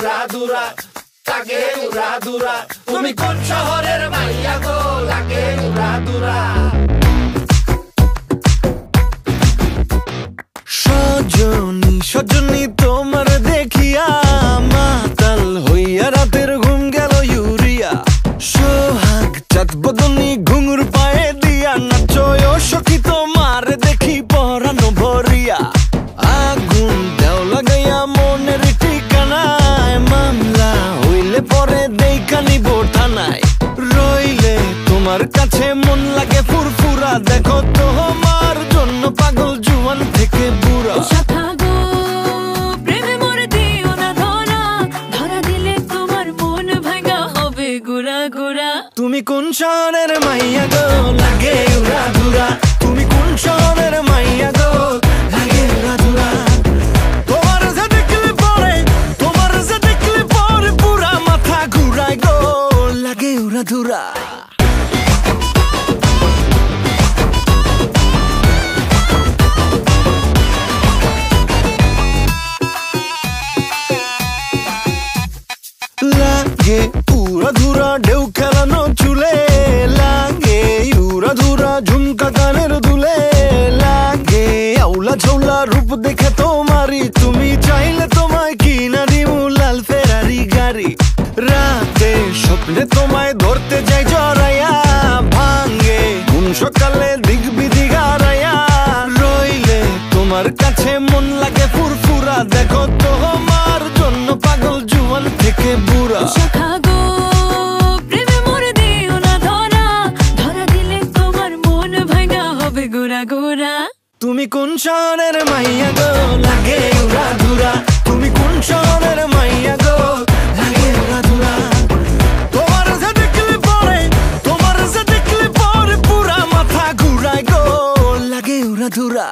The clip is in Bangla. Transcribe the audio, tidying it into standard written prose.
উড়াধুরা, লাগে উড়াধুরা। তুমি কোন শহরের মাইয়া গো, লাগে উড়াধুরা। সজনী সজনী তোমার দেখিয়া মাতাল হইয়া রাতের ঘুম গেল ইউরিয়া। সোহাগ চাঁদ বদনী ঘুঙুর পায়ে দিয়া নাচয় সখী তোমার দেখি পরানো ভরিয়া। আগুন দেও লাগাইয়া মনের ঠিকানায়, মামলা হইলে পরে দেইখা নিব থানায়। রইলে তোমার কাছে মন লাগে ফুরফুরা, দেখো তোমার জন্য পাগল জুয়ান থেকে বুড়া। তুমি কোন শহরের মাইয়া গো, লাগে উড়াধুরা। তুমি কোন শহরের মাইয়া গো, লাগে উড়াধুরা। তোমার যে দেখলে পরে, তোমার যে দেখলে পরে পুরা মাথা ঘুরায় গো, লাগে উড়াধুরা। লাগে উড়াধুরা ঢেউ খেলানো চুলে, লাগে উড়াধুরা ঝুমকা কানের দুলে, লাগে আউলা ঝৌলা রূপ দেখে তোমারি, তুমি চাইলে তোমায় কিনা দিমু লাল ফেরারি গাড়ি। রাতে স্বপ্নে তোমায় ধরতে যাই জড়াইয়া, ভাঙ্গে ঘুম সকালে দিক বিদিক হারাইয়া। রইলে তোমার কাছে মন লাগে ফুরফুরা, দেখো তোমার জন্য পাগল জুয়ান থেকে বুড়া। তুমি কোন শহরের মাইয়া গো, লাগে উড়াধুরা। তুমি কোন শহরের মাইয়া গো, লাগে উড়াধুরা। তোমার যে দেখলে পরে, তোমার যে দেখলে পরে পুরা মাথা ঘুরায় গো, লাগে উড়াধুরা।